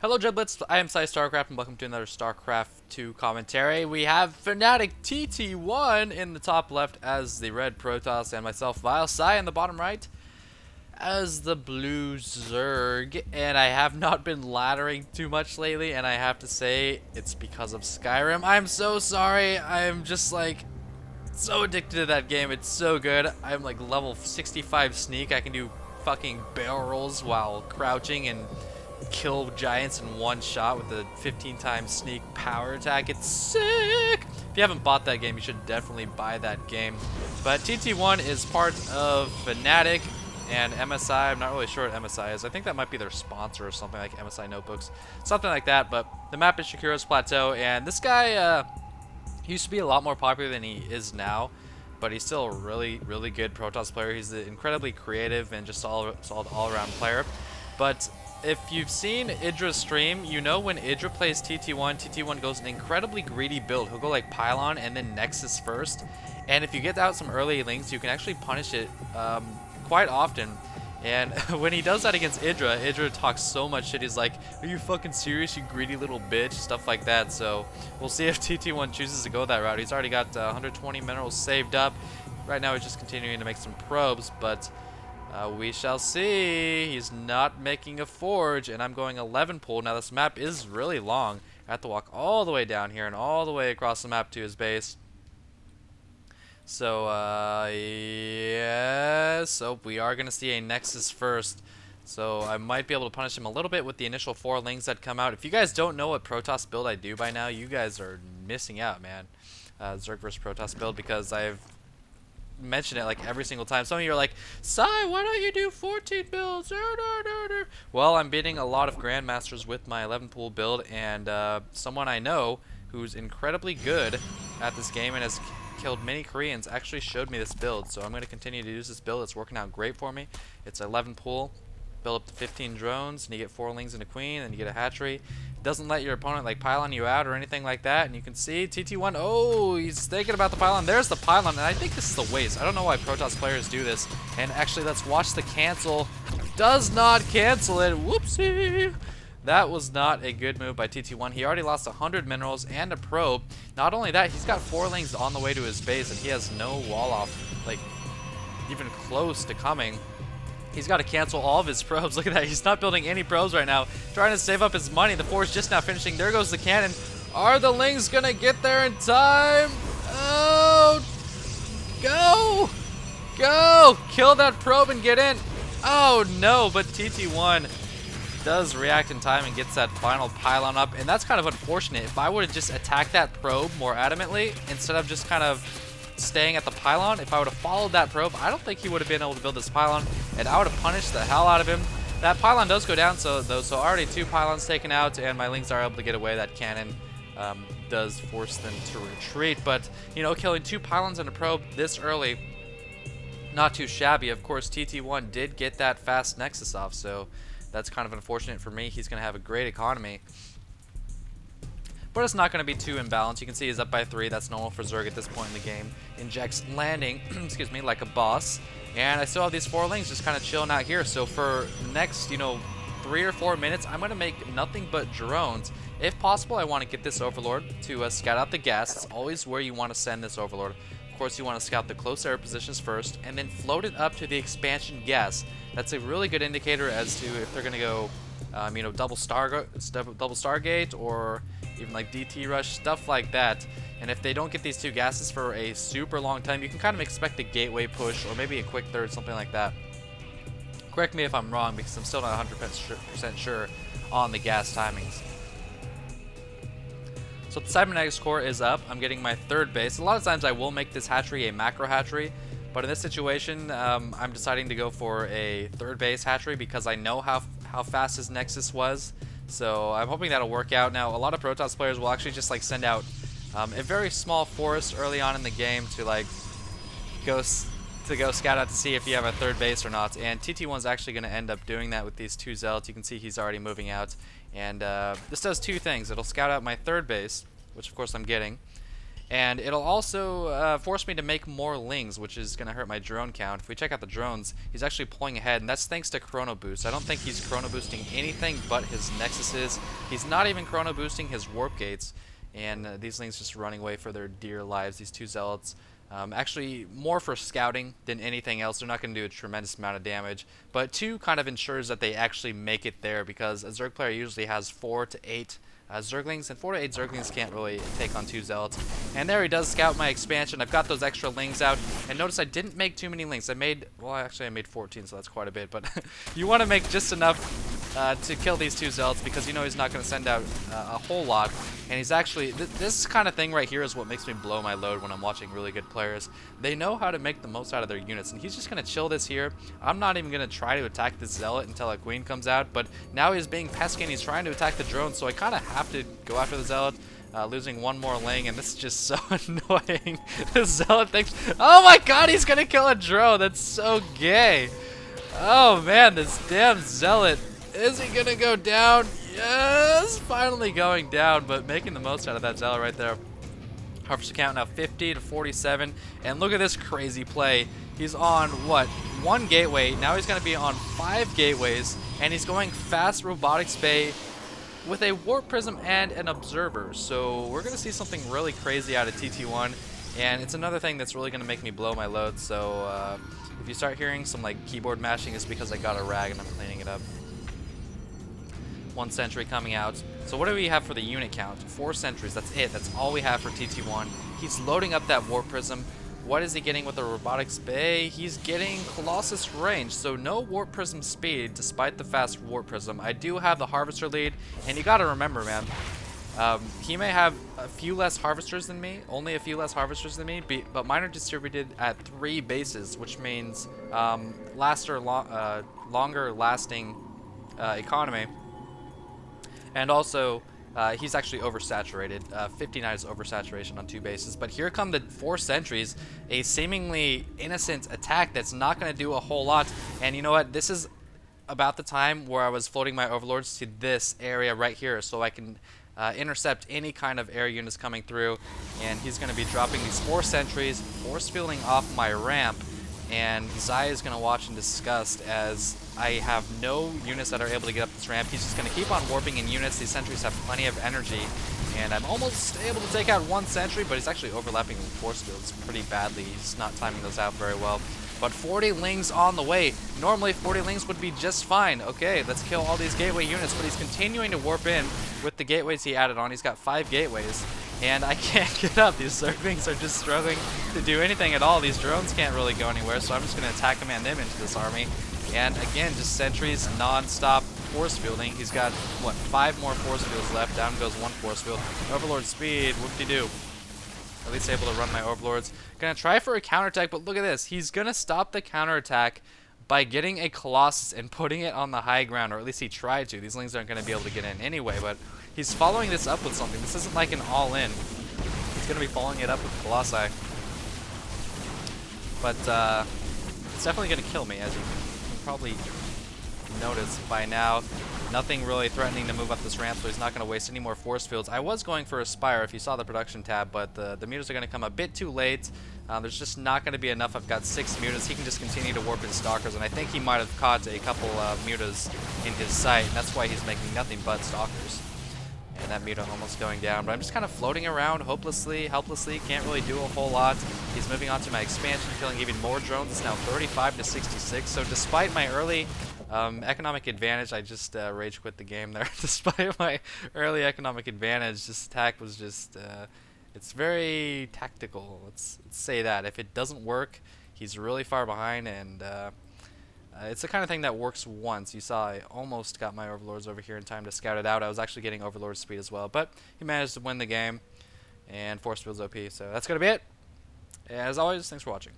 Hello Dreadblitz, I am PsyStarcraft and welcome to another StarCraft 2 commentary. We have FnaticMsiTT1 in the top left as the red Protoss and myself vilePsY in the bottom right as the blue Zerg. And I have not been laddering too much lately, and I have to say it's because of Skyrim. I'm so sorry. I'm just like so addicted to that game. It's so good. I'm like level 65 sneak. I can do fucking barrel rolls while crouching and kill giants in one shot with a 15 times sneak power attack. It's sick! If you haven't bought that game, you should definitely buy that game. But TT1 is part of Fnatic and MSI. I'm not really sure what MSI is. I think that might be their sponsor or something, like MSI Notebooks. Something like that, but the map is Shakuras Plateau, and this guy he used to be a lot more popular than he is now, but he's still a really, really good Protoss player. He's an incredibly creative and just solid all-around player. But if you've seen Idra's stream, you know when Idra plays TT1, TT1 goes an incredibly greedy build. He'll go like Pylon and then Nexus first. And if you get out some early links, you can actually punish it quite often. And when he does that against Idra talks so much shit. He's like, "Are you fucking serious, you greedy little bitch?" Stuff like that. So we'll see if TT1 chooses to go that route. He's already got 120 minerals saved up. Right now he's just continuing to make some probes, but we shall see. He's not making a forge, and I'm going 11 pull. Now this map is really long. I have to walk all the way down here and all the way across the map to his base. So yeah, so we are gonna see a Nexus first. So I might be able to punish him a little bit with the initial 4 lings that come out. If you guys don't know what Protoss build I do by now, you guys are missing out, man. Zerg vs Protoss build, because I've mention it like every single time. Some of you are like, "Psy, why don't you do 14 builds?" Well, I'm beating a lot of grandmasters with my 11 pool build, and someone I know who's incredibly good at this game and has killed many Koreans actually showed me this build. So I'm going to continue to use this build. It's working out great for me. It's 11 pool, build up to 15 drones, and you get 4 lings and a queen, and you get a hatchery. Doesn't let your opponent like pylon you out or anything like that, and you can see TT1, oh, he's thinking about the pylon. There's the pylon, and I think this is a waste. I don't know why Protoss players do this. And actually, let's watch the cancel. Does not cancel it. Whoopsie. That was not a good move by TT1. He already lost 100 minerals and a probe. Not only that, he's got 4 lings on the way to his base, and he has no wall off, like, even close to coming. He's got to cancel all of his probes. Look at that. He's not building any probes right now. Trying to save up his money. The 4 is just now finishing. There goes the cannon. Are the lings going to get there in time? Oh! Go! Go! Kill that probe and get in. Oh, no. But TT1 does react in time and gets that final pylon up. And that's kind of unfortunate. If I would have just attacked that probe more adamantly instead of just kind of staying at the pylon, if I would have followed that probe, I don't think he would have been able to build this pylon, and I would have punished the hell out of him. That pylon does go down, so already 2 pylons taken out, and my lings are able to get away. That cannon does force them to retreat, but you know, killing 2 pylons and a probe this early, not too shabby. Of course, TT1 did get that fast Nexus off, so that's kind of unfortunate for me. He's going to have a great economy, but it's not going to be too imbalanced. You can see he's up by 3. That's normal for Zerg at this point in the game. Injects landing, excuse me, like a boss. And I still have these 4 lings just kind of chilling out here. So for the next, 3 or 4 minutes, I'm going to make nothing but drones. If possible, I want to get this Overlord to scout out the gas. It's always where you want to send this Overlord. Of course, you want to scout the close air positions first, and then float it up to the expansion gas. That's a really good indicator as to if they're going to go, double Stargate, or even like DT rush, stuff like that. And if they don't get these 2 gases for a super long time, you can kind of expect a gateway push or maybe a quick third, something like that. Correct me if I'm wrong, because I'm still not 100% sure on the gas timings. So the Cybernetics core is up. I'm getting my 3rd base. A lot of times I will make this hatchery a macro hatchery, but in this situation, I'm deciding to go for a 3rd base hatchery because I know how fast his Nexus was. So I'm hoping that'll work out. Now, a lot of Protoss players will actually just like send out a very small forest early on in the game to like go scout out to see if you have a 3rd base or not. And TT1's actually going to end up doing that with these 2 zealots. You can see he's already moving out. And this does 2 things. It'll scout out my 3rd base, which of course I'm getting. And it'll also force me to make more lings, which is going to hurt my drone count. If we check out the drones, he's actually pulling ahead, and that's thanks to chrono boost. I don't think he's chrono boosting anything but his nexuses. He's not even chrono boosting his warp gates, and these lings just running away for their dear lives, these two zealots. Actually, more for scouting than anything else. They're not going to do a tremendous amount of damage, but 2 kind of ensures that they actually make it there, because a Zerg player usually has 4 to 8 Zerglings, and 4 to 8 Zerglings can't really take on 2 Zealots. And there he does scout my expansion. I've got those extra lings out, and notice I didn't make too many lings. I made, well, actually I made 14, so that's quite a bit, but you want to make just enough to kill these 2 Zealots, because you know he's not going to send out a whole lot. And he's actually, this kind of thing right here is what makes me blow my load when I'm watching really good players. They know how to make the most out of their units, and he's just going to chill this here. I'm not even going to try to attack this Zealot until a Queen comes out, but now he's being pesky and he's trying to attack the drone, so I kind of have to go after the Zealot. Losing 1 more ling, and this is just so annoying. The Zealot thinks, oh my god, he's going to kill a drone. That's so gay. Oh man, this damn Zealot. Is he going to go down? Yes, finally going down, but making the most out of that Zealot right there. Harvester count now 50 to 47, and look at this crazy play. He's on, what, 1 gateway. Now he's going to be on 5 gateways, and he's going fast robotics bay with a warp prism and an observer. So we're going to see something really crazy out of TT1, and it's another thing that's really going to make me blow my load. So if you start hearing some like keyboard mashing, it's because I got a rag and I'm cleaning it up. 1 sentry coming out. So what do we have for the unit count? 4 sentries, that's it. That's all we have for TT1. He's loading up that warp prism. What is he getting with the robotics bay? He's getting Colossus range, so no warp prism speed despite the fast warp prism. I do have the harvester lead, and you gotta remember, man, he may have a few less harvesters than me, only a few less harvesters than me, but mine are distributed at 3 bases, which means longer lasting economy. And also, he's actually oversaturated. 59 is oversaturation on 2 bases. But here come the 4 sentries, a seemingly innocent attack that's not going to do a whole lot. And you know what? This is about the time where I was floating my overlords to this area right here, so I can intercept any kind of air units coming through. And he's going to be dropping these 4 sentries, force fielding off my ramp. And Zai is going to watch in disgust as I have no units that are able to get up this ramp. He's just going to keep on warping in units. These sentries have plenty of energy, and I'm almost able to take out 1 sentry, but he's actually overlapping with force fields pretty badly. He's not timing those out very well. But 40 lings on the way. Normally 40 lings would be just fine. Okay, let's kill all these gateway units, but he's continuing to warp in with the gateways he added on. He's got 5 gateways, and I can't get up. These Zerglings are just struggling to do anything at all. These drones can't really go anywhere, so I'm just going to attack command them into this army. And again, just sentries, non-stop force fielding. He's got, what, 5 more force fields left. Down goes 1 force field. Overlord speed, whoop-de-doo. At least able to run my overlords. Gonna try for a counterattack, but look at this. He's gonna stop the counterattack by getting a Colossus and putting it on the high ground, or at least he tried to. These lings aren't gonna be able to get in anyway, but he's following this up with something. This isn't like an all-in. He's gonna be following it up with Colossi. But it's definitely gonna kill me, as you can probably notice by now. Nothing really threatening to move up this ramp, so he's not going to waste any more force fields. I was going for a Spire if you saw the production tab, but the mutas are going to come a bit too late. There's just not going to be enough. I've got 6 mutas. He can just continue to warp in Stalkers, and I think he might have caught a couple mutas in his sight, and that's why he's making nothing but Stalkers. And that muta almost going down, but I'm just kind of floating around hopelessly, helplessly, can't really do a whole lot. He's moving on to my expansion, killing even more drones. It's now 35 to 66, so despite my early economic advantage, I just rage quit the game there. Despite my early economic advantage, this attack was just, it's very tactical. Let's say that. If it doesn't work, he's really far behind, and it's the kind of thing that works once. You saw I almost got my overlords over here in time to scout it out. I was actually getting overlord speed as well, but he managed to win the game, and force field's OP. So that's going to be it. As always, thanks for watching.